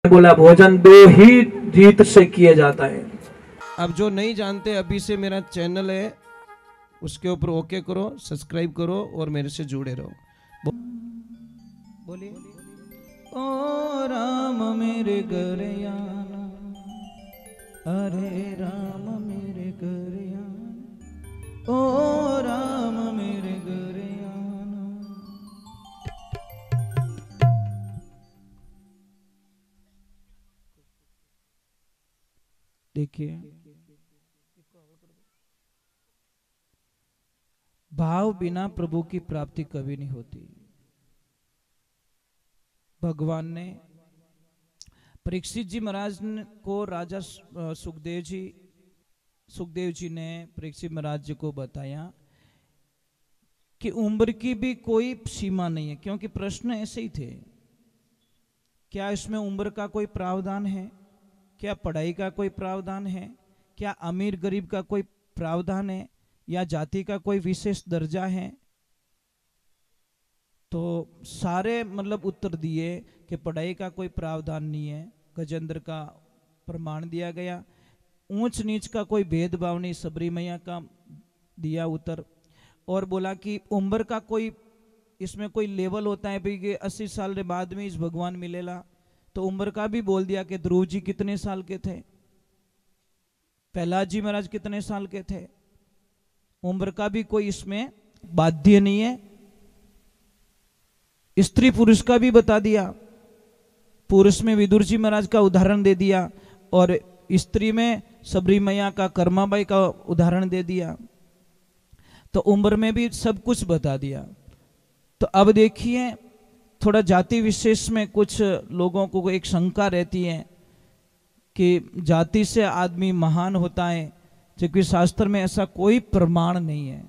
बोला भोजन दो ही रीत से किया जाता है। अब जो नहीं जानते, अभी से मेरा चैनल है उसके ऊपर ओके करो, सब्सक्राइब करो और मेरे से जुड़े रहो। बोलिए। ओ राम मेरे घर आना, अरे राम मेरे घर आना, ओ राम मेरे घर आना। देखिए, भाव बिना प्रभु की प्राप्ति कभी नहीं होती। भगवान ने परीक्षित जी महाराज को राजा सुखदेव जी ने परीक्षित महाराज जी को बताया कि उम्र की भी कोई सीमा नहीं है, क्योंकि प्रश्न ऐसे ही थे, क्या इसमें उम्र का कोई प्रावधान है, क्या पढ़ाई का कोई प्रावधान है, क्या अमीर गरीब का कोई प्रावधान है, या जाति का कोई विशेष दर्जा है। तो सारे मतलब उत्तर दिए कि पढ़ाई का कोई प्रावधान नहीं है, गजेंद्र का प्रमाण दिया गया, ऊंच नीच का कोई भेदभाव नहीं, सबरी मैया का दिया उत्तर, और बोला कि उम्र का कोई इसमें कोई लेवल होता है भाई कि 80 साल के बाद में इस भगवान मिलेला, तो उम्र का भी बोल दिया कि ध्रुव जी कितने साल के थे, प्रहलाद जी महाराज कितने साल के थे, उम्र का भी कोई इसमें बाध्य नहीं है। स्त्री पुरुष का भी बता दिया, पुरुष में विदुर जी महाराज का उदाहरण दे दिया और स्त्री में सबरी मैया का कर्माबाई का उदाहरण दे दिया, तो उम्र में भी सब कुछ बता दिया। तो अब देखिए, थोड़ा जाति विशेष में कुछ लोगों को एक शंका रहती है कि जाति से आदमी महान होता है, जबकि शास्त्र में ऐसा कोई प्रमाण नहीं है।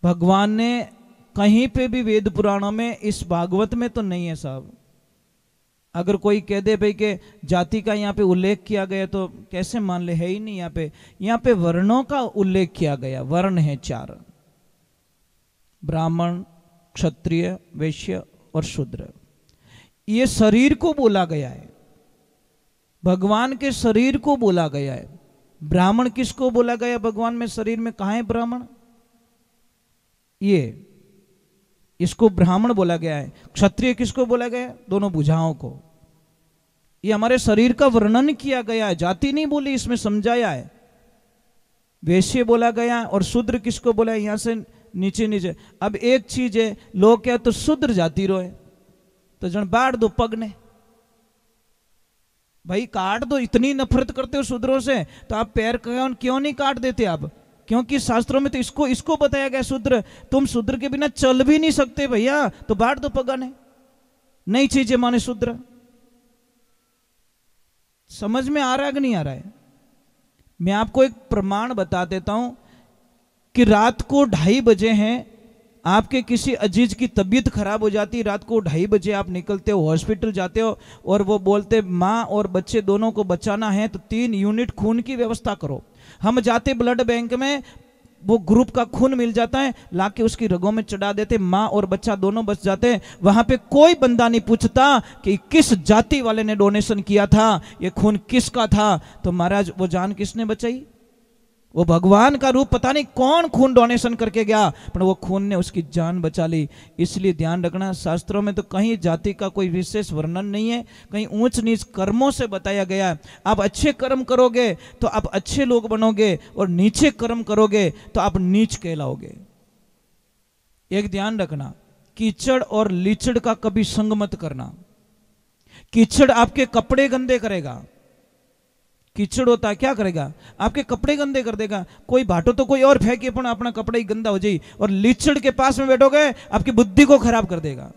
भगवान ने कहीं पे भी वेद पुराणों में, इस भागवत में तो नहीं है साहब। अगर कोई कह दे भाई कि जाति का यहाँ पे उल्लेख किया गया तो कैसे मान ले, है ही नहीं। यहाँ पे वर्णों का उल्लेख किया गया, वर्ण है 4, ब्राह्मण, क्षत्रिय, वैश्य और शूद्र। ये शरीर को बोला गया है, भगवान के शरीर को बोला गया है। ब्राह्मण किसको बोला गया भगवान में शरीर में, कहाँ है ब्राह्मण, ये इसको ब्राह्मण बोला गया है। क्षत्रिय किसको बोला गया है, दोनों भुजाओं को। ये हमारे शरीर का वर्णन किया गया है, जाति नहीं बोली, इसमें समझाया है। वैश्य बोला गया और शूद्र किसको बोला है, यहां से नीचे नीचे। अब एक चीज है, लोग क्या तो शूद्र जाति रोए तो जन बाढ़ दो पग ने, भाई काट दो, इतनी नफरत करते हो शूद्रों से तो आप पैर क्यों नहीं काट देते आप, क्योंकि शास्त्रों में तो इसको बताया गया, शूद्र, तुम शूद्र के बिना चल भी नहीं सकते भैया, तो बांट दो पगाने। नई चीजें माने शूद्र। समझ में आ रहा है कि नहीं आ रहा है? मैं आपको एक प्रमाण बता देता हूं कि रात को 2:30 बजे हैं, आपके किसी अजीज की तबीयत खराब हो जाती है, रात को 2:30 बजे आप निकलते हो, हॉस्पिटल जाते हो और वो बोलते माँ और बच्चे दोनों को बचाना है तो 3 यूनिट खून की व्यवस्था करो। हम जाते ब्लड बैंक में, वो ग्रुप का खून मिल जाता है, लाके उसकी रगों में चढ़ा देते, माँ और बच्चा दोनों बच जाते हैं। वहां पे कोई बंदा नहीं पूछता कि किस जाति वाले ने डोनेशन किया था, ये खून किसका था। तो महाराज वो जान किसने बचाई, वो भगवान का रूप पता नहीं कौन खून डोनेशन करके गया, पर वो खून ने उसकी जान बचा ली। इसलिए ध्यान रखना, शास्त्रों में तो कहीं जाति का कोई विशेष वर्णन नहीं है, कहीं ऊंच नीच कर्मों से बताया गया है। आप अच्छे कर्म करोगे तो आप अच्छे लोग बनोगे, और नीचे कर्म करोगे तो आप नीच कहलाओगे। एक ध्यान रखना, कीचड़ और लीचड़ का कभी संग मत करना। कीचड़ आपके कपड़े गंदे करेगा, कीचड़ होता है क्या करेगा, आपके कपड़े गंदे कर देगा। कोई बाटो तो कोई और फेंके, पण अपना कपड़ा ही गंदा हो जाए। और लीचड़ के पास में बैठोगे आपकी बुद्धि को खराब कर देगा।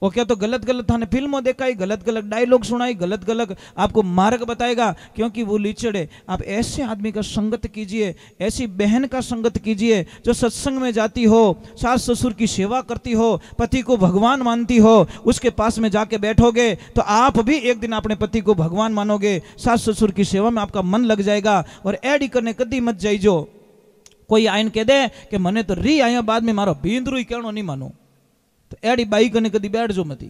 वो क्या तो गलत गलत थाने फिल्मों देखा ही, गलत गलत डायलॉग सुनाई, गलत गलत आपको मार्ग बताएगा, क्योंकि वो लीचड़ है। आप ऐसे आदमी का संगत कीजिए, ऐसी बहन का संगत कीजिए जो सत्संग में जाती हो, सास ससुर की सेवा करती हो, पति को भगवान मानती हो। उसके पास में जाके बैठोगे तो आप भी एक दिन अपने पति को भगवान मानोगे, सास ससुर की सेवा में आपका मन लग जाएगा। और एडी करने कदी मत जाइजो। कोई आइन कह दे कि मने तो री आया बाद में मारो भींदरू ही कहनो नहीं मानो, तो एडी बाई कने कदी बैठ जो मती,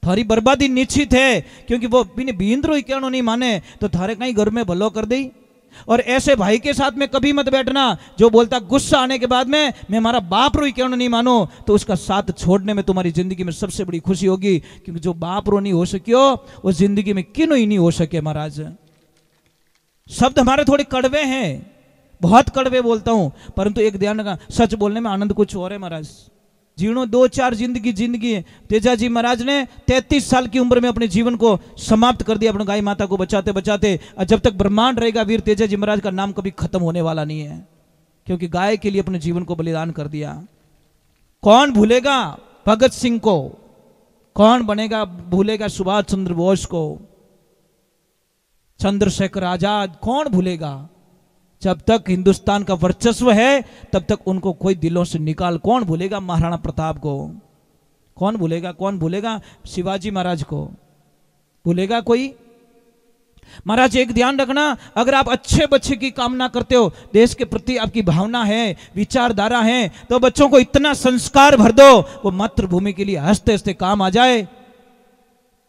थारी बर्बादी निश्चित है, क्योंकि वो बिन बींद्रो ही क्यों नहीं माने तो थारे कहीं घर में भलो कर दी। और ऐसे भाई के साथ में कभी मत बैठना जो बोलता गुस्सा आने के बाद में मैं हमारा बाप रो ही क्यों नहीं मानो, तो उसका साथ छोड़ने में तुम्हारी जिंदगी में सबसे बड़ी खुशी होगी, क्योंकि जो बाप रो नहीं हो सकियो वो जिंदगी में क्यों ही नहीं हो सके। महाराज शब्द हमारे थोड़े कड़वे हैं, बहुत कड़वे बोलता हूं, परंतु एक ध्यान रखना, सच बोलने में आनंद कुछ और है। महाराज जीवनो 2-4 जिंदगी है। तेजाजी महाराज ने 33 साल की उम्र में अपने जीवन को समाप्त कर दिया, अपने गाय माता को बचाते बचाते। और जब तक ब्रह्मांड रहेगा वीर तेजाजी महाराज का नाम कभी खत्म होने वाला नहीं है, क्योंकि गाय के लिए अपने जीवन को बलिदान कर दिया। कौन भूलेगा भगत सिंह को, कौन बनेगा भूलेगा सुभाष चंद्र बोस को, चंद्रशेखर आजाद, कौन भूलेगा। जब तक हिंदुस्तान का वर्चस्व है तब तक उनको कोई दिलों से निकाल, कौन भूलेगा महाराणा प्रताप को, कौन भूलेगा, कौन भूलेगा शिवाजी महाराज को, भूलेगा कोई। महाराज एक ध्यान रखना, अगर आप अच्छे बच्चे की कामना करते हो, देश के प्रति आपकी भावना है, विचारधारा है, तो बच्चों को इतना संस्कार भर दो वो मातृभूमि के लिए हंसते हंसते काम आ जाए,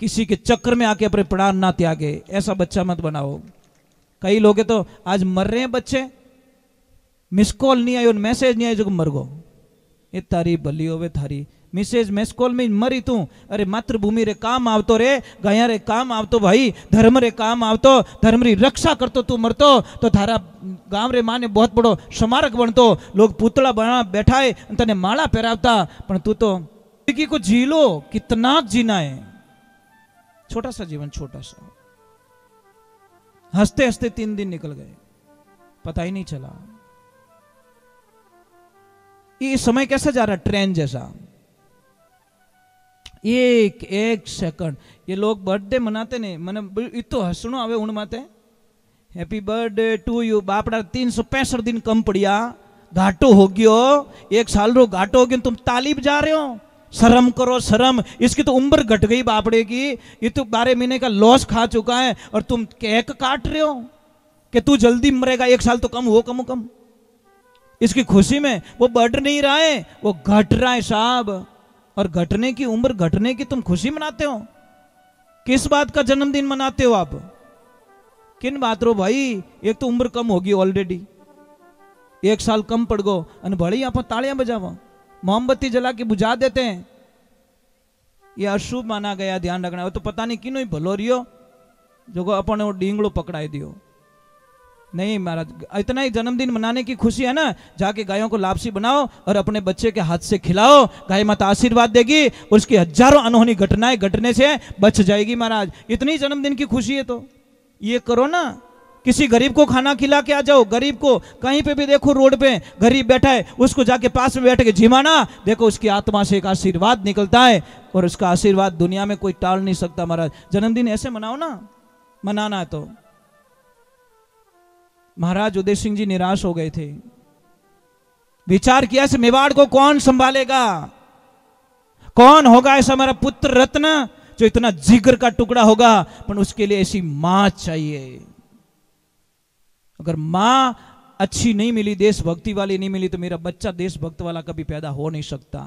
किसी के चक्कर में आके अपने प्राण ना त्यागे। ऐसा बच्चा मत बनाओ। कई लोग तो आज मर रहे हैं बच्चे, मिस कॉल नहीं आई और मैसेज नहीं आई जो मर गो। ये तारी भली होवे थारी, मैसेज मिस कॉल में मरी तू। अरे मातृभूमि रे काम आवतो रे, गया रे काम आवतो भाई, धर्म रे काम आवतो, धर्म री रक्षा करतो तू मरतो तो थारा गांव रे माने बहुत बड़ो स्मारक बनतो, लोग पुतला बना बैठा है तने माला पहरावता, पर तू तो जिंदगी को जी लो, कितना जीना है। छोटा सा जीवन, छोटा सा, हंसते हंसते 3 दिन निकल गए, पता ही नहीं चला। ये समय कैसा जा रहा, ट्रेन जैसा, एक एक सेकंड। ये लोग बर्थडे मनाते ने, मैंने इतो हसणो आवे उन माते, हैप्पी बर्थडे टू यू। बापड़ा 365 दिन कम पड़िया, घाटो हो गयो, 1 साल रो घाटो हो गयो, तुम ताली बजा रहे हो। शर्म करो शर्म, इसकी तो उम्र घट गई बापड़े की, ये तो 12 महीने का लॉस खा चुका है और तुम केक काट रहे हो कि तू जल्दी मरेगा, 1 साल तो कम हो, कम। इसकी खुशी में वो बढ़ नहीं रहा है, वो घट रहा है साहब। और घटने की उम्र घटने की तुम खुशी मनाते हो, किस बात का जन्मदिन मनाते हो आप, किन बात रो भाई। एक तो उम्र कम होगी ऑलरेडी, 1 साल कम पड़ गो, और बड़ी आप तालियां बजाओ, मोमबत्ती जला के बुझा देते हैं, ये अशुभ माना गया। ध्यान रखना, वो तो पता नहीं किनो ही भलो रियो जो अपन वो डींगड़ो पकड़ाई दियो। नहीं महाराज, इतना ही जन्मदिन मनाने की खुशी है ना, जाके गायों को लापसी बनाओ और अपने बच्चे के हाथ से खिलाओ, गाय माता आशीर्वाद देगी, उसकी हजारों अनहोनी घटनाएं घटने से बच जाएगी। महाराज इतनी जन्मदिन की खुशी है तो ये करो ना। किसी गरीब को खाना खिला के आ जाओ, गरीब को कहीं पे भी देखो रोड पे गरीब बैठा है, उसको जाके पास में बैठ के झिमाना, देखो उसकी आत्मा से एक आशीर्वाद निकलता है और उसका आशीर्वाद दुनिया में कोई टाल नहीं सकता। महाराज जन्मदिन ऐसे मनाओ ना, मनाना है तो। महाराज उदय सिंह जी निराश हो गए थे, विचार किया से मेवाड़ को कौन संभालेगा, कौन होगा ऐसा हमारा पुत्र रत्न जो इतना जिगर का टुकड़ा होगा, पर उसके लिए ऐसी मां चाहिए। अगर मां अच्छी नहीं मिली, देशभक्ति वाली नहीं मिली, तो मेरा बच्चा देशभक्त वाला कभी पैदा हो नहीं सकता।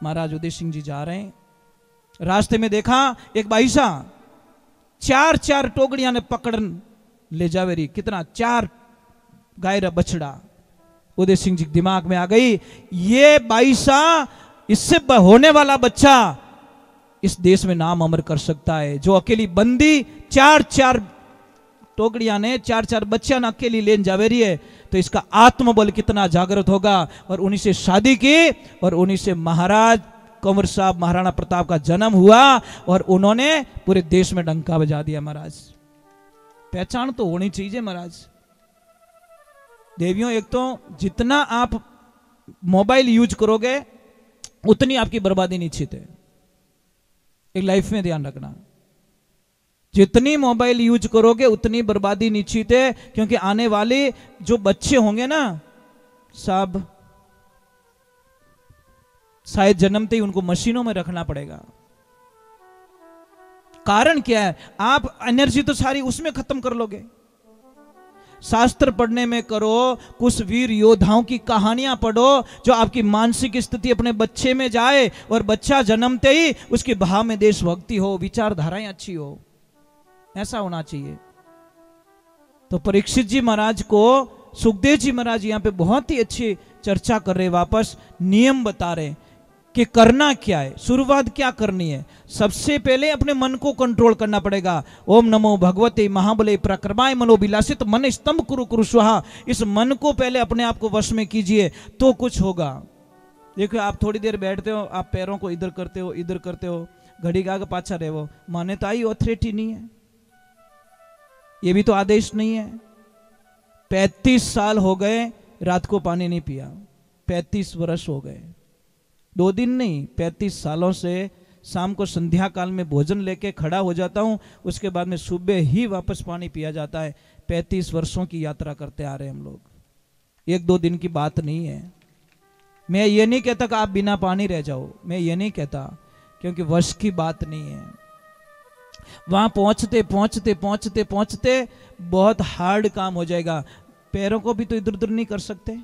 महाराज उदय सिंह जी जा रहे हैं, रास्ते में देखा एक बाईसा 4 टोकड़ियां ने पकड़ ले जावे रही, कितना 4 गाय रा बछड़ा। उदय सिंह जी दिमाग में आ गई, ये बाईसा, इससे होने वाला बच्चा इस देश में नाम अमर कर सकता है। जो अकेली बंदी 4 टोकड़ियां ने 4 बच्चा न अकेली लेन जावेरी है, तो इसका आत्मबल कितना जागृत होगा। और उन्हीं से शादी की और उन्हीं से महाराज कंवर साहब महाराणा प्रताप का जन्म हुआ और उन्होंने पूरे देश में डंका बजा दिया। महाराज पहचान तो होनी चाहिए महाराज। देवियों, एक तो जितना आप मोबाइल यूज करोगे उतनी आपकी बर्बादी निश्चित है। एक लाइफ में ध्यान रखना, जितनी मोबाइल यूज करोगे उतनी बर्बादी निश्चित है, क्योंकि आने वाले जो बच्चे होंगे ना सब शायद जन्मते ही उनको मशीनों में रखना पड़ेगा। कारण क्या है, आप एनर्जी तो सारी उसमें खत्म कर लोगे। शास्त्र पढ़ने में करो, कुछ वीर योद्धाओं की कहानियां पढ़ो, जो आपकी मानसिक स्थिति अपने बच्चे में जाए और बच्चा जन्मते ही उसके भाव में देशभक्ति हो, विचारधाराएं अच्छी हो, ऐसा होना चाहिए। तो परीक्षित जी महाराज को सुखदेव जी महाराज यहाँ पे बहुत ही अच्छी चर्चा कर रहे, वापस नियम बता रहे कि करना क्या है, शुरुआत क्या करनी है। सबसे पहले अपने मन को कंट्रोल करना पड़ेगा। ओम नमो भगवते महाबले प्रक्रमाय मनोविलासित मन स्तंभ कुरु कुरु स्वाहा। इस मन को पहले अपने आप को वश में कीजिए तो कुछ होगा। देखो आप थोड़ी देर बैठते हो, आप पैरों को इधर करते हो, इधर करते हो, घड़ी का आगे पाछा रहे हो, मान्यता ही ऑथोरिटी नहीं है, ये भी तो आदेश नहीं है। 35 साल हो गए रात को पानी नहीं पिया, 35 वर्ष हो गए, 2 दिन नहीं, 35 सालों से शाम को संध्या काल में भोजन लेके खड़ा हो जाता हूं, उसके बाद में सुबह ही वापस पानी पिया जाता है। 35 वर्षों की यात्रा करते आ रहे हैं हम लोग, 1-2 दिन की बात नहीं है। मैं ये नहीं कहता कि आप बिना पानी रह जाओ, मैं ये नहीं कहता, क्योंकि वश की बात नहीं है। वहां पहुंचते पहुंचते पहुंचते पहुंचते बहुत हार्ड काम हो जाएगा। पैरों को भी तो इधर उधर नहीं कर सकते,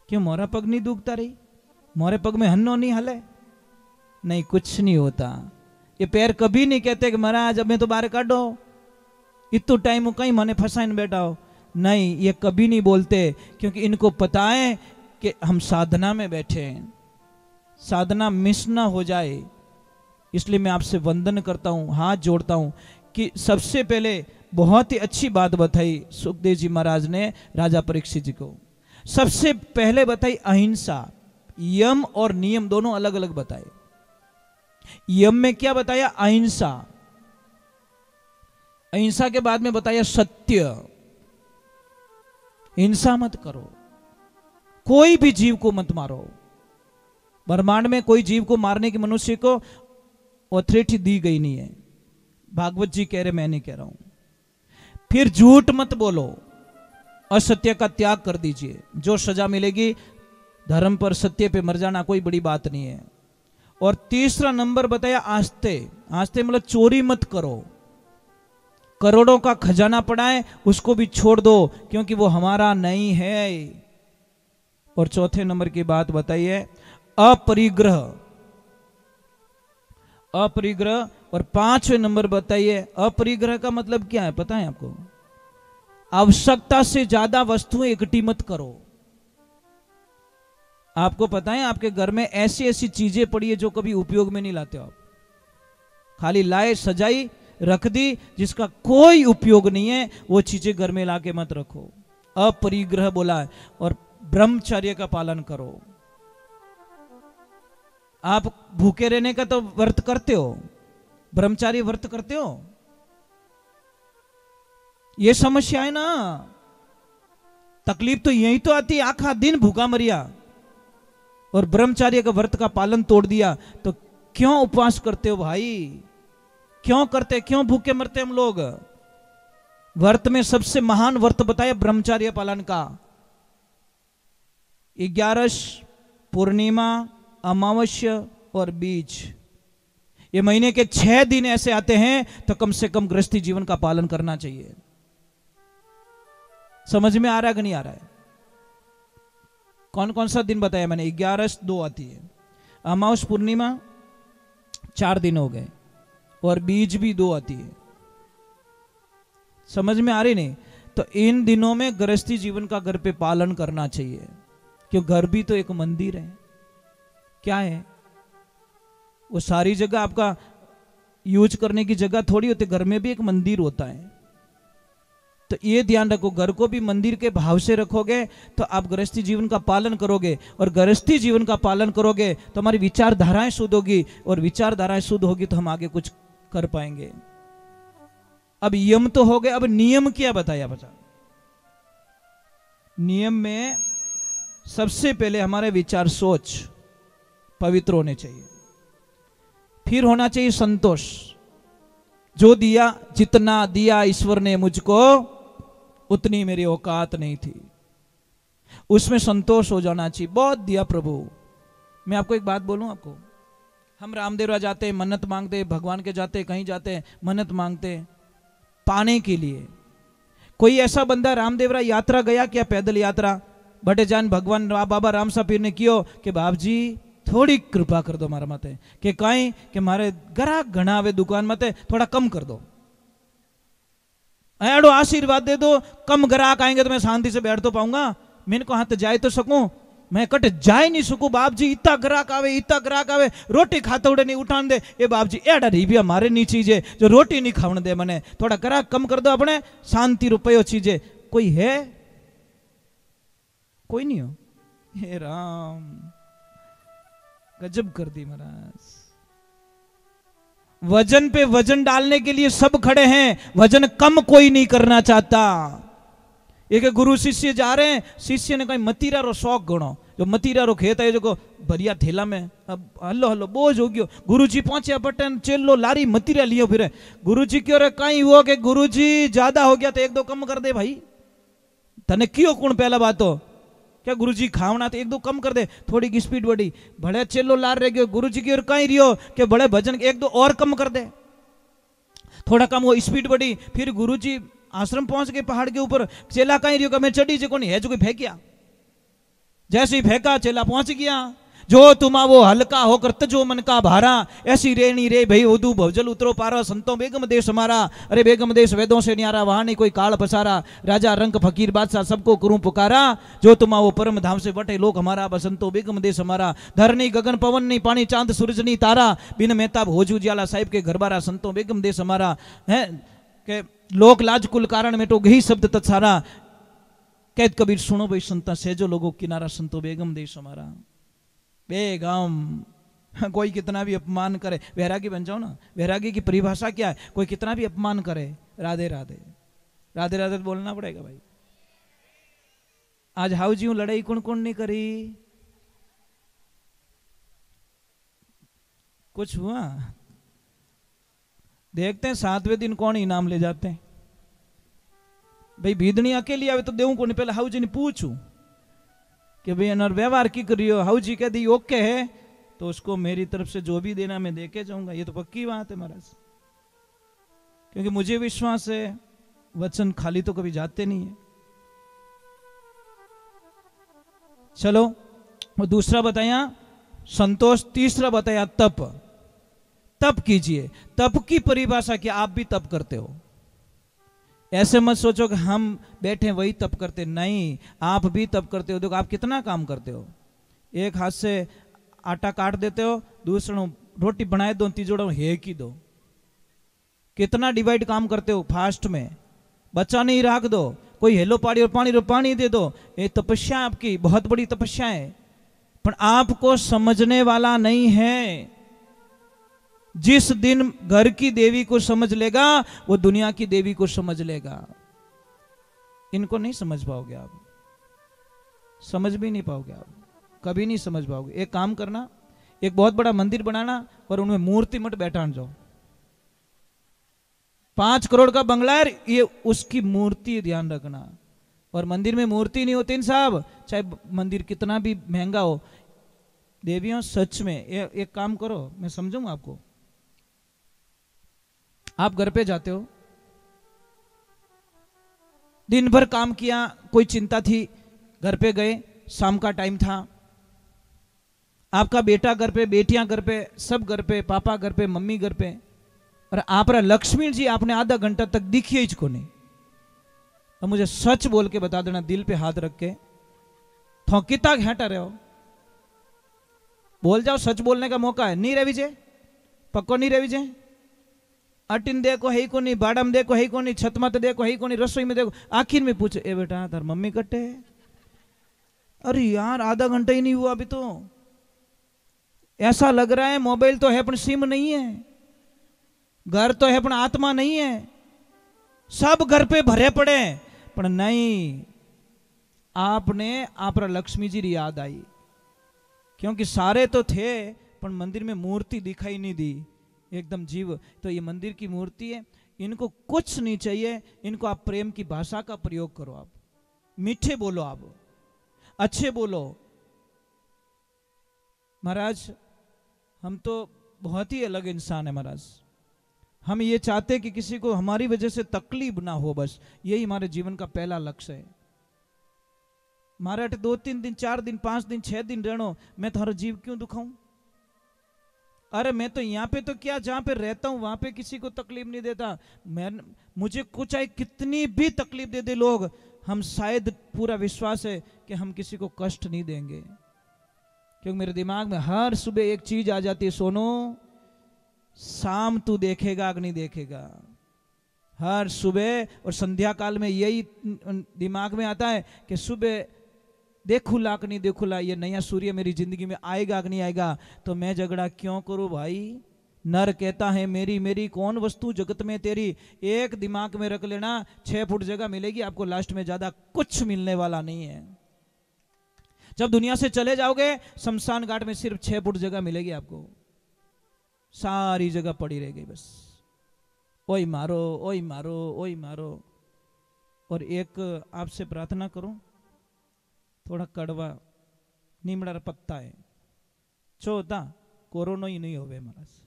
क्यों मोरा पग नहीं दुखता रही, मोरे पग में हन्नो नहीं हले, नहीं कुछ नहीं होता। ये पैर कभी नहीं कहते कि महाराज अब मैं तो बाहर काटो, इतना टाइम कहीं मने फंसाइन बैठा हो, नहीं, ये कभी नहीं बोलते, क्योंकि इनको पता है कि हम साधना में बैठे हैं, साधना मिस ना हो जाए। इसलिए मैं आपसे वंदन करता हूं, हाथ जोड़ता हूं कि सबसे पहले बहुत ही अच्छी बात बताई सुखदेव जी महाराज ने राजा परीक्षित जी को। सबसे पहले बताई अहिंसा। यम और नियम दोनों अलग अलग बताए। यम में क्या बताया? अहिंसा। अहिंसा के बाद में बताया सत्य। हिंसा मत करो, कोई भी जीव को मत मारो। ब्रह्मांड में कोई जीव को मारने की मनुष्य को ऑथोरिटी दी गई नहीं है, भागवत जी कह रहे, मैं नहीं कह रहा हूं। फिर झूठ मत बोलो, असत्य का त्याग कर दीजिए, जो सजा मिलेगी धर्म पर सत्य पे मर जाना कोई बड़ी बात नहीं है। और तीसरा नंबर बताया आस्ते। आस्ते मतलब चोरी मत करो, करोड़ों का खजाना पड़ा है उसको भी छोड़ दो, क्योंकि वो हमारा नहीं है। और चौथे नंबर की बात बताइए अपरिग्रह। अपरिग्रह। और 5वें नंबर बताइए अपरिग्रह का मतलब क्या है पता है आपको? आवश्यकता से ज्यादा वस्तुएं इकट्ठी मत करो। आपको पता है आपके घर में ऐसी ऐसी चीजें पड़ी है जो कभी उपयोग में नहीं लाते हो आप, खाली लाए सजाई रख दी, जिसका कोई उपयोग नहीं है, वो चीजें घर में लाके मत रखो। अपरिग्रह बोला है। और ब्रह्मचर्य का पालन करो। आप भूखे रहने का तो व्रत करते हो, ब्रह्मचारी व्रत करते हो, ये समस्या है ना। तकलीफ तो यही तो आती है, आखा दिन भूखा मरिया और ब्रह्मचार्य का व्रत का पालन तोड़ दिया, तो क्यों उपवास करते हो भाई? क्यों करते, क्यों भूखे मरते हम लोग? व्रत में सबसे महान व्रत बताया ब्रह्मचार्य पालन का। 11 पूर्णिमा, अमावस्या और बीज, ये महीने के 6 दिन ऐसे आते हैं, तो कम से कम गृहस्थी जीवन का पालन करना चाहिए। समझ में आ रहा है कि नहीं आ रहा है? कौन कौन सा दिन बताया मैंने? 11 2 आती है, अमावस पूर्णिमा 4 दिन हो गए, और बीज भी 2 आती है। समझ में आ रही नहीं? तो इन दिनों में गृहस्थी जीवन का घर पे पालन करना चाहिए, क्यों घर भी तो एक मंदिर है। क्या है वो? सारी जगह आपका यूज करने की जगह थोड़ी होती, घर में भी एक मंदिर होता है। तो ये ध्यान रखो, घर को भी मंदिर के भाव से रखोगे तो आप गृहस्थी जीवन का पालन करोगे, और गृहस्थी जीवन का पालन करोगे तो हमारी विचारधाराएं शुद्ध होगी, और विचारधाराएं शुद्ध होगी तो हम आगे कुछ कर पाएंगे। अब यम तो हो गए, अब नियम क्या बताया बचा? नियम में सबसे पहले हमारे विचार सोच पवित्र होने चाहिए। फिर होना चाहिए संतोष। जो दिया, जितना दिया ईश्वर ने मुझको, उतनी मेरी औकात नहीं थी, उसमें संतोष हो जाना चाहिए। बहुत दिया प्रभु। मैं आपको एक बात बोलूं आपको, हम रामदेवरा जाते हैं, मन्नत मांगते, भगवान के जाते, कहीं जाते हैं, मन्नत मांगते पाने के लिए। कोई ऐसा बंदा रामदेवरा यात्रा गया क्या, पैदल यात्रा बटे जान भगवान बाबा राम सा पीर ने कियो कि बाप जी थोड़ी कृपा कर दो मारा माते कि कहीं कि मारे ग्राहक घना आवे दुकान मते थोड़ा कम कर दो, एडो आशीर्वाद दे दो, कम ग्राहक आएंगे तो मैं शांति से बैठ तो पाऊंगा, मैंने को हाथ जाए तो सकूं, मैं कट जाए नहीं सकूं। बाप जी इतना ग्राहक आवे रोटी खाते उड़े नहीं उठान दे, ये बाप जी एडा रिबिया मारे नहीं चीजे जो रोटी नहीं खावन दे, मने थोड़ा ग्राहक कम कर दो, अपने शांति रुपयो चीजे कोई है, कोई नहीं हो। हे राम गजब कर दी महाराज। वजन पे वजन डालने के लिए सब खड़े हैं, वजन कम कोई नहीं करना चाहता। एक गुरु शिष्य जा रहे हैं, शिष्य ने कहा मतीरा रो शौक गणो, जो मतीरा रो खेत है जो भरिया थैला में, अब हलो हलो बोझ हो गयो। गुरुजी पहुंचे पटन चेलो लारी मतीरा लियो फिर, गुरुजी क्यों रे कहीं हुआ कि गुरुजी ज्यादा हो गया तो एक दो कम कर दे भाई, तने क्यों कौन पहला बात हो क्या गुरुजी खावना तो एक दो कम कर दे, थोड़ी की स्पीड बढ़ी, बड़े चेलो लार रह गयो, गुरुजी की ओर कहीं रियो कि बड़े भजन एक दो और कम कर दे, थोड़ा कम हो स्पीड बढ़ी। फिर गुरुजी आश्रम पहुंच गए पहाड़ के ऊपर, चेला कहीं रियो मैं चढ़ी जो कोनी है जो कोई फेंकिया, जैसे ही फेंका चेला पहुंच गया। जो तुमा वो हल्का होकर तजो मन का भारा, ऐसी रेणी रे भाई उदू भवजल उतरो पारा, संतों बेगम देश हमारा, अरे बेगम देश वेदों से न्यारा, वहां नहीं कोई काल पसारा, राजा रंग फकीर बादशाह सबको करूं पुकारा, जो तुमा वो परम धाम से बटे लोक हमारा, बसंतो बेगम देश हमारा, धरनी गगन पवन नहीं पानी चांद सूरज नहीं तारा, बिन मेहताब होजू ज्याला साहिब के घर बारा, संतों बेगम देश हमारा है के लोक लाज कुल कारण में तो गही शब्द तत्सारा, कैद कबीर सुनो भाई संता सेजो लोगों किनारा, संतो बेगम देश हमारा बेगम। कोई कितना भी अपमान करे, वैरागी बन जाओ ना, वैरागी की परिभाषा क्या है, कोई कितना भी अपमान करे राधे राधे राधे राधे तो बोलना पड़ेगा भाई। आज हाउ जी लड़ाई कौन कौन नहीं करी, कुछ हुआ देखते हैं 7वें दिन कौन इनाम ले जाते हैं भाई। भीदनी अकेली आवे तो देऊं कौन, पहले हाउ जी ने पूछूं कि भाई अनर व्यवहार की करियो, हाउ जी कह दी ओके है तो उसको मेरी तरफ से जो भी देना मैं देके जाऊंगा, ये तो पक्की बात है महाराज, क्योंकि मुझे विश्वास है वचन खाली तो कभी जाते नहीं है। चलो वो दूसरा बताया संतोष, तीसरा बताया तप। तप कीजिए, तप की परिभाषा क्या, आप भी तप करते हो, ऐसे मत सोचो कि हम बैठे वही तप करते, नहीं आप भी तप करते हो। देखो आप कितना काम करते हो, एक हाथ से आटा काट देते हो, दूसरा रोटी बनाए दो, तीजोड़ा हे की दो, कितना डिवाइड काम करते हो फास्ट में, बच्चा नहीं राख दो, कोई हेलो पानी और पानी दे दो, ये तपस्या आपकी बहुत बड़ी तपस्या है, पर आपको समझने वाला नहीं है। जिस दिन घर की देवी को समझ लेगा वो दुनिया की देवी को समझ लेगा। इनको नहीं समझ पाओगे आप, समझ भी नहीं पाओगे आप, कभी नहीं समझ पाओगे। एक काम करना, एक बहुत बड़ा मंदिर बनाना और उनमें मूर्ति मत बैठान जाओ। 5 करोड़ का बंगला है, ये उसकी मूर्ति ध्यान रखना, और मंदिर में मूर्ति नहीं होती साहब, चाहे मंदिर कितना भी महंगा हो। देवियों सच में एक काम करो, मैं समझूंगा आपको। आप घर पे जाते हो, दिन भर काम किया, कोई चिंता थी, घर पे गए, शाम का टाइम था, आपका बेटा घर पे, बेटियां घर पे, सब घर पे, पापा घर पे, मम्मी घर पे, और आप लक्ष्मी जी आपने आधा घंटा तक दिखी ही को नहीं। और मुझे सच बोल के बता देना, दिल पे हाथ रख के, थोकिता घेटा रहे हो, बोल जाओ, सच बोलने का मौका है। नहीं रवि जे पक्को नहीं रवि जे, अटिन देखो है को नहीं, बाड़म देखो है को नहीं, छत मत देखो है को नहीं, रसोई में देखो, आखिर में पूछे ए बेटा तार मम्मी कट्टे, अरे यार आधा घंटा ही नहीं हुआ अभी तो, ऐसा लग रहा है मोबाइल तो है पर सिम नहीं है, घर तो है पर आत्मा नहीं है, सब घर पे भरे पड़े, पर नहीं, आपने आप लक्ष्मी जी की याद आई, क्योंकि सारे तो थे पर मंदिर में मूर्ति दिखाई नहीं दी, एकदम जीव। तो ये मंदिर की मूर्ति है, इनको कुछ नहीं चाहिए, इनको आप प्रेम की भाषा का प्रयोग करो, आप मीठे बोलो, आप अच्छे बोलो। महाराज हम तो बहुत ही अलग इंसान है महाराज, हम ये चाहते कि किसी को हमारी वजह से तकलीफ ना हो, बस यही हमारे जीवन का पहला लक्ष्य है। मारे अटे 2-3 दिन 4 दिन 5 दिन 6 दिन रहनो, मैं थारा जीव क्यों दुखाऊं? अरे मैं तो यहाँ पे तो क्या, जहां पे रहता हूं वहां पे किसी को तकलीफ नहीं देता। मुझे कुछ चाहे कितनी भी तकलीफ दे दे लोग, हम शायद पूरा विश्वास है कि हम किसी को कष्ट नहीं देंगे, क्योंकि मेरे दिमाग में हर सुबह एक चीज आ जाती है, सोनो शाम तू देखेगा कि नहीं देखेगा। हर सुबह और संध्या काल में यही दिमाग में आता है कि सुबह देखूला कि नहीं देखूला, ये नया सूर्य मेरी जिंदगी में आएगा कि नहीं आएगा, तो मैं झगड़ा क्यों करूं भाई। नर कहता है मेरी मेरी कौन वस्तु जगत में तेरी। एक दिमाग में रख लेना, 6 फुट जगह मिलेगी आपको, लास्ट में ज्यादा कुछ मिलने वाला नहीं है। जब दुनिया से चले जाओगे शमशान घाट में सिर्फ 6 फुट जगह मिलेगी आपको, सारी जगह पड़ी रहेगी बस ओई मारो ओई मारो ओई मारो। और एक आपसे प्रार्थना करूं, थोड़ा कड़वा नीमड़ा पत्ता है, छोटा कोरोना ही नहीं होवे महाराज।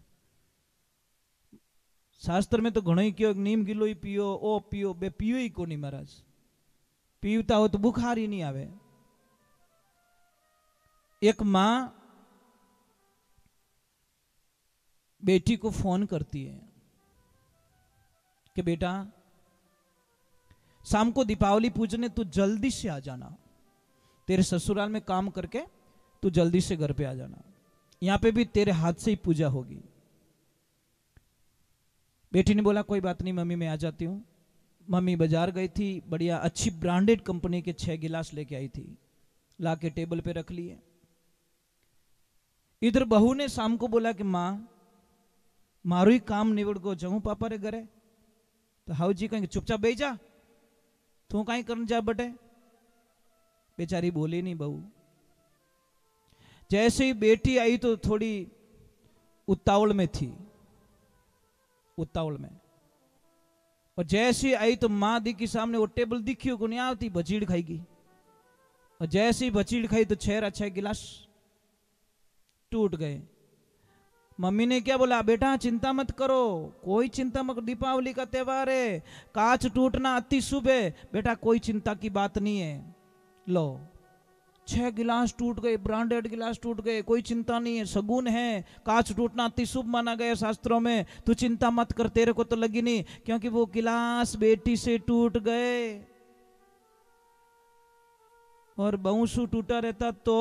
शास्त्र में तो घणो ही कहो नीम गिलो ही पियो, ओ पियो, बे पियो ही को नहीं महाराज। पीवता हो तो बुखार ही नहीं आवे। एक मां बेटी को फोन करती है कि बेटा शाम को दीपावली पूजने तू जल्दी से आ जाना, तेरे ससुराल में काम करके तू जल्दी से घर पे आ जाना, यहां पे भी तेरे हाथ से ही पूजा होगी। बेटी ने बोला कोई बात नहीं मम्मी मैं आ जाती हूं। मम्मी बाजार गई थी, बढ़िया अच्छी ब्रांडेड कंपनी के 6 गिलास लेके आई थी, ला के टेबल पे रख लिए। इधर बहू ने शाम को बोला कि मां मारू ही काम निवड़ को जाऊं पापा रे घरे। तो हाउ जी कहेंगे चुपचाप बैठ जा, तू कहीं करने जा बटे। बेचारी बोली नहीं बहू। जैसे ही बेटी आई तो थोड़ी उतावल में थी, उतावल में, और जैसे ही आई तो मां दी के सामने वो टेबल दिखी को नहीं आती, भचीड़ खाएगी। और जैसे ही भचीड़ खाई तो 6 गिलास टूट गए। मम्मी ने क्या बोला, बेटा चिंता मत करो, कोई चिंता मत, दीपावली का त्योहार है, कांच टूटना अति शुभ है, बेटा कोई चिंता की बात नहीं है। लो 6 गिलास टूट गए, ब्रांडेड गिलास टूट गए, कोई चिंता नहीं है, सगुन है, कांच टूटना अति शुभ माना गया शास्त्रों में, तू चिंता मत कर, तेरे को तो लगी नहीं, क्योंकि वो गिलास बेटी से टूट गए। और बहू सु टूटा रहता तो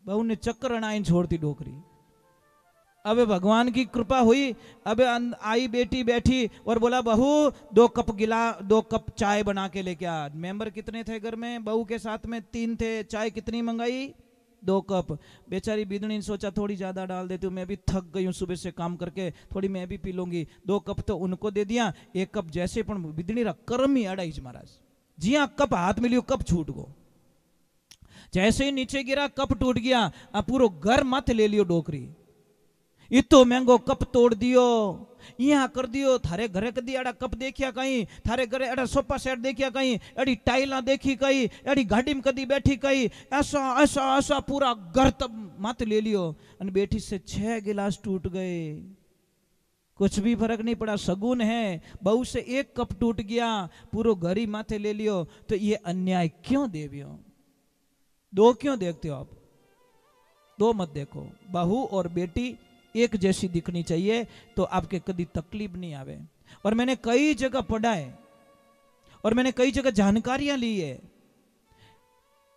बहू ने चक्कर अनाइन छोड़ती डोकरी। अब भगवान की कृपा हुई, अब आई बेटी बैठी और बोला बहू 2 कप चाय बना के लेके आ। मेंबर कितने थे घर में, बहू के साथ में 3 थे, चाय कितनी मंगाई 2 कप। बेचारी बिदनी ने सोचा थोड़ी ज्यादा डाल देती हूँ, मैं भी थक गई हूँ सुबह से काम करके, थोड़ी मैं भी पी लूंगी। 2 कप तो उनको दे दिया, 1 कप जैसे पण बिदनी रा कर्म ही अड़ाई महाराज। जी हाँ कप हाथ मिलियो कप छूट गो, जैसे ही नीचे गिरा कप टूट गया, अब पूरा घर मत ले लियो डोकरी। इतो महंगो कप तोड़ दियो, यहाँ कर दियो, थारे घरे कदी अड़ा कप देखिया कहीं, थारे घरे अड़ा सोफा सेट देखिया कहीं, अड़ी टाइला देखी कहीं, अड़ी गाड़ी में कदी बैठी कहीं, ऐसा ऐसा ऐसा पूरा घर तब मत ले लियो। और बेटी से 6 गिलास टूट गए, कुछ भी फर्क नहीं पड़ा, सगुन है। बहू से 1 कप टूट गया, पूरा घर ही माथे ले लियो, तो ये अन्याय क्यों देवियो? 2 क्यों देखते हो आप? 2 मत देखो। बहू और बेटी एक जैसी दिखनी चाहिए तो आपके कभी तकलीफ नहीं आवे। और मैंने कई जगह पढ़ा है और मैंने कई जगह जानकारियां ली है।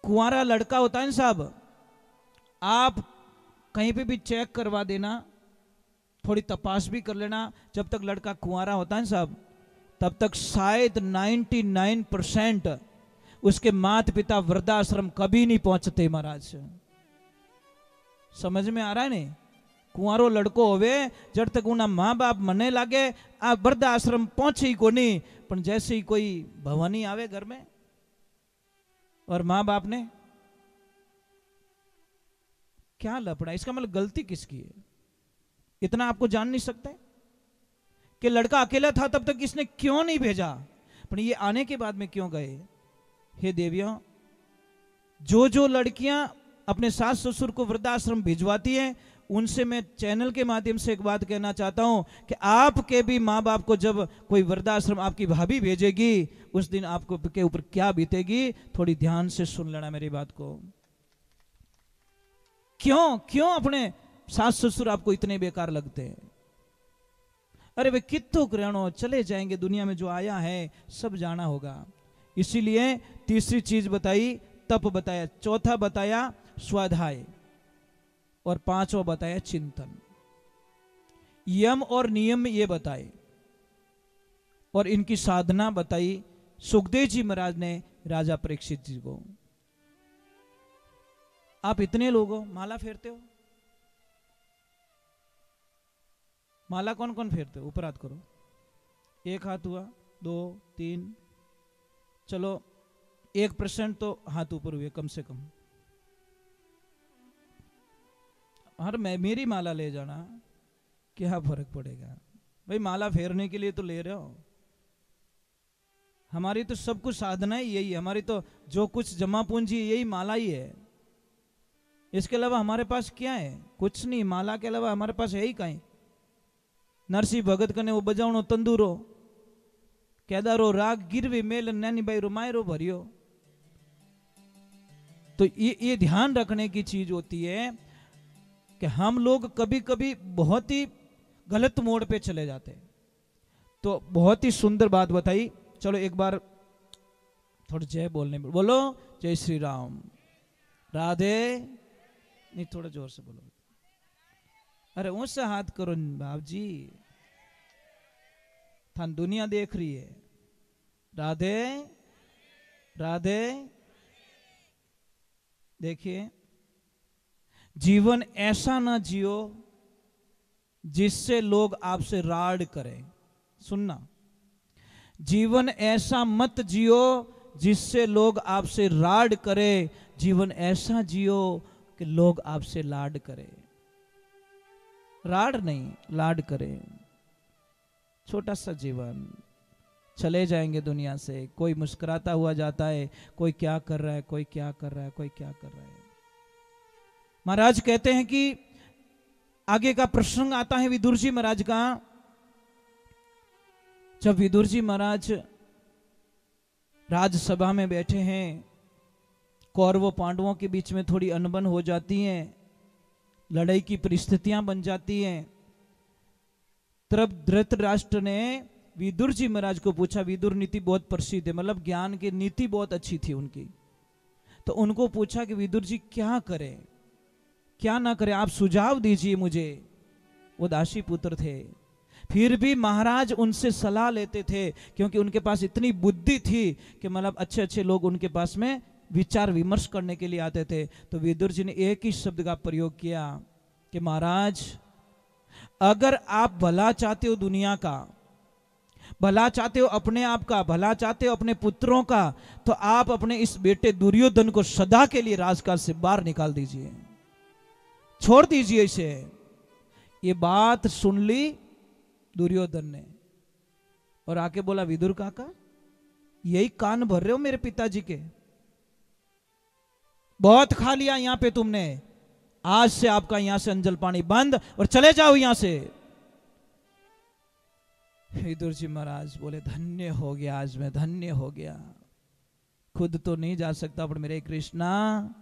कुंवारा लड़का होता है ना साहब, आप कहीं पे भी चेक करवा देना, थोड़ी तपास भी कर लेना, जब तक लड़का कुंवारा होता है ना साहब, तब तक शायद 99% उसके माता पिता वृद्धाश्रम कभी नहीं पहुंचते महाराज। समझ में आ रहा है नहीं? कुंवारो लड़को होवे जब तक उना माँ बाप मने लागे आ वृद्धाश्रम पहुंचे ही को नहीं, पर जैसे ही कोई भवानी आवे घर में और माँ बाप ने क्या लपड़ा, इसका मतलब गलती किसकी है? इतना आपको जान नहीं सकते कि लड़का अकेला था तब तक इसने क्यों नहीं भेजा, पर ये आने के बाद में क्यों गए? हे देवियों, जो लड़कियां अपने सास ससुर को वृद्धाश्रम भिजवाती हैं उनसे मैं चैनल के माध्यम से एक बात कहना चाहता हूं कि आपके भी माँ बाप को जब कोई वृद्धाश्रम आपकी भाभी भेजेगी, उस दिन आपको के ऊपर क्या बीतेगी, थोड़ी ध्यान से सुन लेना मेरी बात को। क्यों क्यों अपने सास ससुर आपको इतने बेकार लगते हैं? अरे वे कितो ग्रहणों चले जाएंगे, दुनिया में जो आया है सब जाना होगा। इसीलिए तीसरी चीज बताई तप बताया, चौथा बताया स्वाध्याय, और पांचवा बताया चिंतन। यम और नियम ये बताए और इनकी साधना बताई सुखदेव जी महाराज ने राजा परीक्षित जी को। आप इतने लोग हो, माला फेरते हो? माला कौन कौन फेरते हो? ऊपर हाथ करो। एक हाथ हुआ, 2 3, चलो 1% तो हाथ ऊपर हुए कम से कम। हर मेरी माला ले जाना, क्या फर्क पड़ेगा भाई? माला फेरने के लिए तो ले रहे हो। हमारी तो सब कुछ साधना ही यही है, हमारी तो जो कुछ जमा पूंजी यही माला ही है। इसके अलावा हमारे पास क्या है? कुछ नहीं। माला के अलावा हमारे पास है ही कहीं। नरसिंह भगत कने वो बजावणो तंदूरो, केदारो राग गिरवी मेल नैनी भाई रुमायरो भरियो। तो ये ध्यान रखने की चीज होती है कि हम लोग कभी कभी बहुत ही गलत मोड़ पे चले जाते हैं। तो बहुत ही सुंदर बात बताई। चलो एक बार थोड़ा जय बोलने में बोलो, जय श्री राम, राधे। नहीं, थोड़ा जोर से बोलो। अरे ऊंचा हाथ करो बाप जी, थान दुनिया देख रही है। राधे राधे। देखिए, जीवन ऐसा ना जियो जिससे लोग आपसे राड करें। सुनना, जीवन ऐसा मत जियो जिससे लोग आपसे राड करें, जीवन ऐसा जियो कि लोग आपसे लाड करें। राड नहीं, लाड करें। छोटा सा जीवन, चले जाएंगे दुनिया से। कोई मुस्कुराता हुआ जाता है, कोई क्या कर रहा है, कोई क्या कर रहा है, कोई क्या कर रहा है। महाराज कहते हैं कि आगे का प्रसंग आता है विदुर जी महाराज का। जब विदुर जी महाराज राजसभा में बैठे हैं, कौरवों पांडवों के बीच में थोड़ी अनबन हो जाती है, लड़ाई की परिस्थितियां बन जाती हैं। तब धृतराष्ट्र ने विदुर जी महाराज को पूछा, विदुर नीति बहुत प्रसिद्ध है, मतलब ज्ञान की नीति बहुत अच्छी थी उनकी। तो उनको पूछा कि विदुर जी क्या करें, क्या ना करें, आप सुझाव दीजिए मुझे। वो दासी पुत्र थे, फिर भी महाराज उनसे सलाह लेते थे, क्योंकि उनके पास इतनी बुद्धि थी कि मतलब अच्छे अच्छे लोग उनके पास में विचार विमर्श करने के लिए आते थे। तो विदुर जी ने एक ही शब्द का प्रयोग किया कि महाराज, अगर आप भला चाहते हो दुनिया का, भला चाहते हो अपने आप का, भला चाहते हो अपने पुत्रों का, तो आप अपने इस बेटे दुर्योधन को सदा के लिए राजकाज से बाहर निकाल दीजिए, छोड़ दीजिए इसे। ये बात सुन ली दुर्योधन ने और आके बोला, विदुर काका, यही कान भर रहे हो मेरे पिताजी के? बहुत खा लिया यहां पे तुमने, आज से आपका यहां से अंजल पानी बंद और चले जाओ यहां से। विदुर जी महाराज बोले, धन्य हो गया, आज मैं धन्य हो गया। खुद तो नहीं जा सकता, पर मेरे कृष्णा,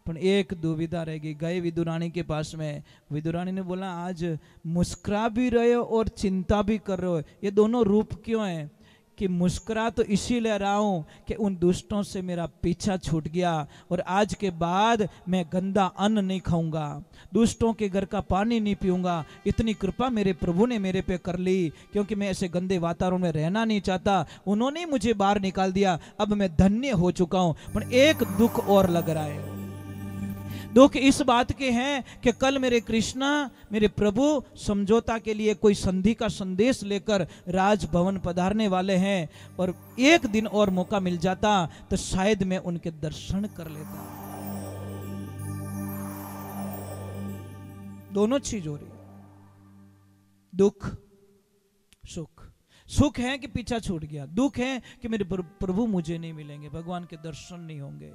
पर एक दुविधा रहेगी। गए विदुरानी के पास में, विदुरानी ने बोला, आज मुस्कुरा भी रहे हो और चिंता भी कर रहे हो, ये दोनों रूप क्यों है? कि मुस्कुरा तो इसीलिए रहा हूं कि उन दुष्टों से मेरा पीछा छूट गया और आज के बाद मैं गंदा अन्न नहीं खाऊंगा, दुष्टों के घर का पानी नहीं पीऊंगा। इतनी कृपा मेरे प्रभु ने मेरे पे कर ली, क्योंकि मैं ऐसे गंदे वातावरण में रहना नहीं चाहता, उन्होंने मुझे बाहर निकाल दिया। अब मैं धन्य हो चुका हूं। पर एक दुख और लग रहा है। दुख इस बात के हैं कि कल मेरे कृष्णा, मेरे प्रभु समझौता के लिए कोई संधि का संदेश लेकर राजभवन पधारने वाले हैं, और एक दिन और मौका मिल जाता तो शायद मैं उनके दर्शन कर लेता। दोनों चीज हो रही, दुख सुख। सुख है कि पीछा छूट गया, दुख है कि मेरे प्रभु मुझे नहीं मिलेंगे, भगवान के दर्शन नहीं होंगे।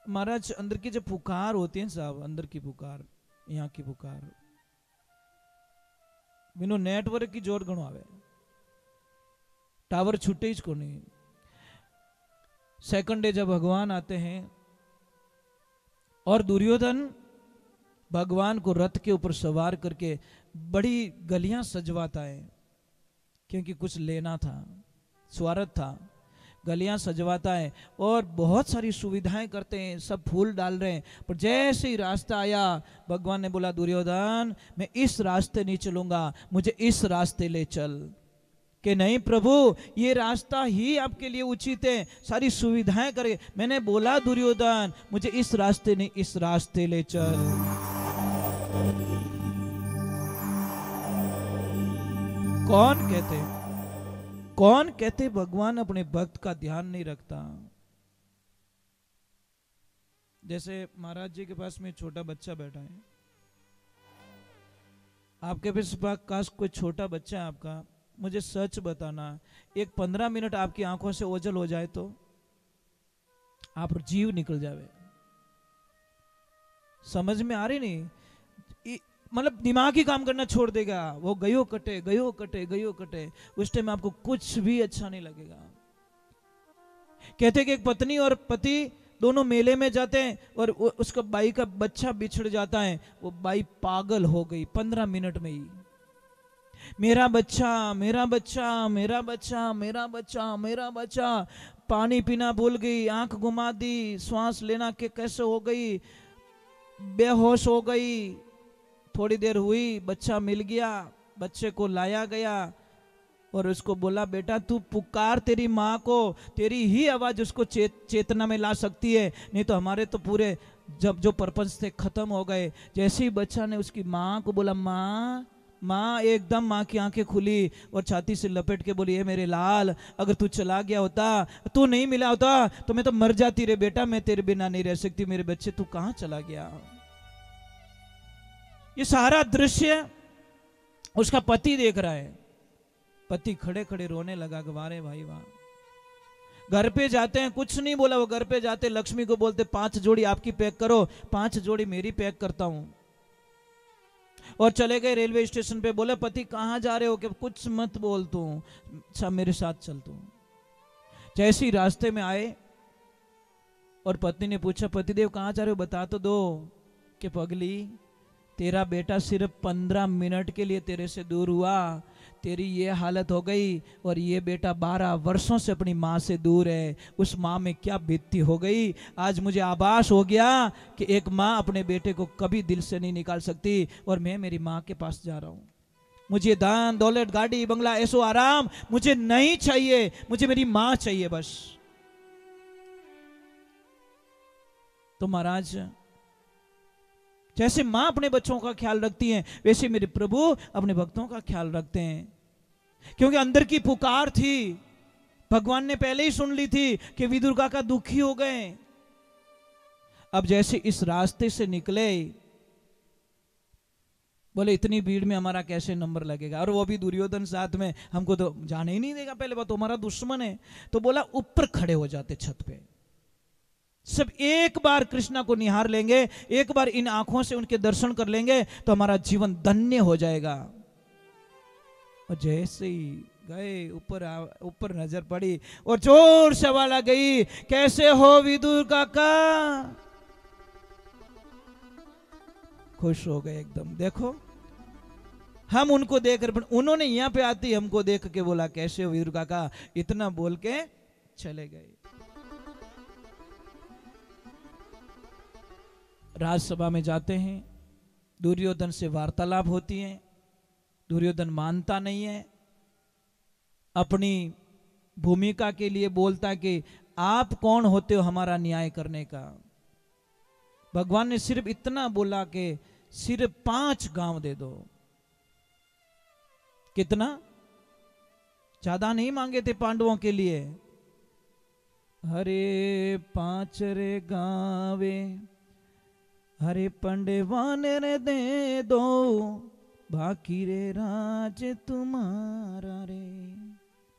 महाराज अंदर की जो पुकार होती है साहब, अंदर की पुकार, यहाँ की पुकार बिनु नेटवर्क की जोर घणो आवे, टावर छूटे ही को नहीं। सेकंड डे जब भगवान आते हैं और दुर्योधन भगवान को रथ के ऊपर सवार करके बड़ी गलियां सजवाता है, क्योंकि कुछ लेना था, स्वार्थ था, गलियां सजवाता है और बहुत सारी सुविधाएं करते हैं, सब फूल डाल रहे हैं। पर जैसे ही रास्ता आया, भगवान ने बोला दुर्योधन मैं इस रास्ते नहीं चलूंगा, मुझे इस रास्ते ले चल। कि नहीं प्रभु, ये रास्ता ही आपके लिए उचित है, सारी सुविधाएं करे। मैंने बोला दुर्योधन मुझे इस रास्ते नहीं, इस रास्ते ले चल। कौन कहते भगवान अपने भक्त का ध्यान नहीं रखता। जैसे महाराज जी के पास में छोटा बच्चा बैठा है, आपके पास कोई छोटा बच्चा है आपका, मुझे सच बताना, एक 15 मिनट आपकी आंखों से ओझल हो जाए तो आप जीव निकल जावे। समझ में आ रही नहीं, मतलब दिमाग ही काम करना छोड़ देगा, वो गयो कटे गयो कटे गयो कटे, उस टाइम आपको कुछ भी अच्छा नहीं लगेगा। कहते कि एक पत्नी और पति दोनों मेले में जाते हैं और उसका बाई का बच्चा बिछड़ जाता है, वो बाई पागल हो गई 15 मिनट में ही। मेरा बच्चा मेरा बच्चा मेरा बच्चा मेरा बच्चा मेरा बच्चा, पानी पीना भूल गई, आंख घुमा दी, श्वास लेना के कैसे हो गई, बेहोश हो गई। थोड़ी देर हुई, बच्चा मिल गया, बच्चे को लाया गया और उसको बोला बेटा तू पुकार तेरी माँ को, तेरी ही आवाज उसको चेतना में ला सकती है, नहीं तो हमारे तो पूरे जब जो पर्पस थे खत्म हो गए। जैसे ही बच्चा ने उसकी माँ को बोला माँ माँ, एकदम माँ की आंखें खुली और छाती से लपेट के बोली ये मेरे लाल, अगर तू चला गया होता, तू नहीं मिला होता तो मैं तो मर जाती रे बेटा, मैं तेरे बिना नहीं रह सकती, मेरे बच्चे तू कहाँ चला गया। ये सारा दृश्य उसका पति देख रहा है। पति खड़े खड़े रोने लगा, वारे भाई वाह। घर पे जाते हैं, कुछ नहीं बोला, वो घर पे जाते लक्ष्मी को बोलते 5 जोड़ी आपकी पैक करो, 5 जोड़ी मेरी पैक करता हूं। और चले गए रेलवे स्टेशन पे, बोले पति कहाँ जा रहे हो, कि कुछ मत बोल तू, अच्छा मेरे साथ चल तू। जैसे ही रास्ते में आए और पत्नी ने पूछा पतिदेव कहाँ जा रहे हो, बता तो दो। कि पगली तेरा बेटा सिर्फ 15 मिनट के लिए तेरे से दूर हुआ, तेरी ये हालत हो गई, और ये बेटा 12 वर्षों से अपनी माँ से दूर है, उस माँ में क्या बीतती हो गई। आज मुझे आभास हो गया कि एक माँ अपने बेटे को कभी दिल से नहीं निकाल सकती, और मैं मेरी माँ के पास जा रहा हूँ। मुझे दान दौलत गाड़ी बंगला ऐसो आराम मुझे नहीं चाहिए, मुझे मेरी माँ चाहिए बस। तो महाराज जैसे मां अपने बच्चों का ख्याल रखती हैं, वैसे मेरे प्रभु अपने भक्तों का ख्याल रखते हैं। क्योंकि अंदर की पुकार थी, भगवान ने पहले ही सुन ली थी कि विदुर काका दुखी हो गए। अब जैसे इस रास्ते से निकले, बोले इतनी भीड़ में हमारा कैसे नंबर लगेगा, और वो भी दुर्योधन साथ में, हमको तो जाने ही नहीं देगा, पहले बात तो हमारा दुश्मन है। तो बोला ऊपर खड़े हो जाते छत पे, सब एक बार कृष्णा को निहार लेंगे, एक बार इन आंखों से उनके दर्शन कर लेंगे तो हमारा जीवन धन्य हो जाएगा। और जैसे ही गए, ऊपर नजर पड़ी और जोर से आवाज आ गई, कैसे हो विदुर काका। खुश हो गए एकदम। देखो हम उनको देखकर, उन्होंने यहां पे आती हमको देख के बोला कैसे हो विदुर काका, इतना बोल के चले गए। राजसभा में जाते हैं, दुर्योधन से वार्तालाप होती है। दुर्योधन मानता नहीं है, अपनी भूमिका के लिए बोलता कि आप कौन होते हो हमारा न्याय करने का। भगवान ने सिर्फ इतना बोला कि सिर्फ 5 गांव दे दो। कितना, ज्यादा नहीं मांगे थे पांडवों के लिए। हरे 5 रे गावे, हरे पंडवान रे दे दो, बाकी रे राज तुम्हारा रे।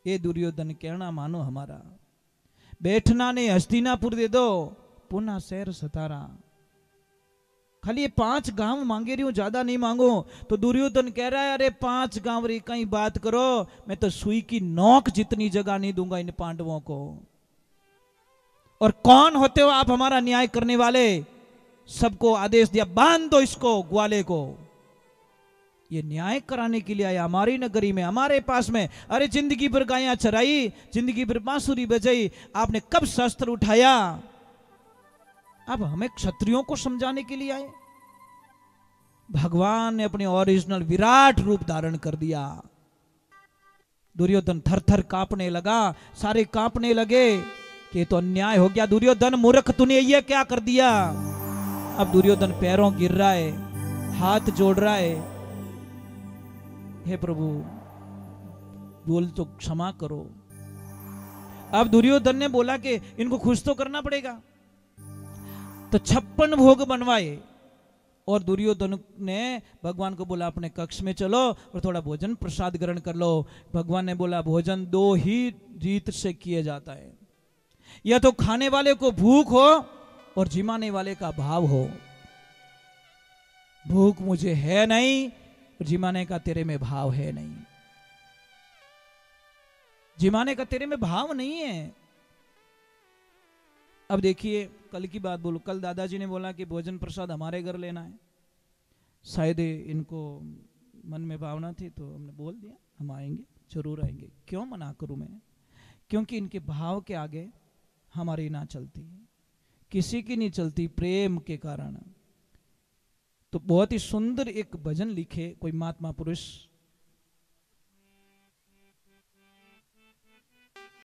ये दुर्योधन कहना मानो हमारा। बैठना ने हस्तिनापुर दे दो, पुनः शहर सतारा। खाली ये 5 गांव मांगे रही हूं, ज्यादा नहीं मांगो। तो दुर्योधन कह रहा है अरे 5 गांव रे कहीं बात करो, मैं तो सुई की नोक जितनी जगह नहीं दूंगा इन पांडवों को। और कौन होते हो आप हमारा न्याय करने वाले? सबको आदेश दिया बांध दो इसको, ग्वाले को। ये न्याय कराने के लिए आया हमारी नगरी में, हमारे पास में। अरे जिंदगी भर गायां चराई, जिंदगी भर बांसुरी बजाई, आपने कब शस्त्र उठाया? अब हमें क्षत्रियों को समझाने के लिए आए। भगवान ने अपने ओरिजिनल विराट रूप धारण कर दिया। दुर्योधन थर थर कांपने लगा, सारे कांपने लगे कि ये तो अन्याय हो गया। दुर्योधन मूर्ख, तूने ये क्या कर दिया? अब दुर्योधन पैरों गिर रहा है, हाथ जोड़ रहा है, हे प्रभु बोल तो क्षमा करो। अब दुर्योधन ने बोला कि इनको खुश तो करना पड़ेगा, तो 56 भोग बनवाए। और दुर्योधन ने भगवान को बोला अपने कक्ष में चलो और थोड़ा भोजन प्रसाद ग्रहण कर लो। भगवान ने बोला भोजन 2 ही रीत से किए जाता है, या तो खाने वाले को भूख हो और जिमाने वाले का भाव हो। भूख मुझे है नहीं, जिमाने का तेरे में भाव है नहीं। जिमाने का तेरे में भाव नहीं है। अब देखिए कल की बात बोलो, कल दादाजी ने बोला कि भोजन प्रसाद हमारे घर लेना है। शायद इनको मन में भावना थी तो हमने बोल दिया हम आएंगे, जरूर आएंगे। क्यों मना करूं मैं? क्योंकि इनके भाव के आगे हमारी ना चलती, किसी की नहीं चलती, प्रेम के कारण। तो बहुत ही सुंदर एक भजन लिखे कोई महात्मा पुरुष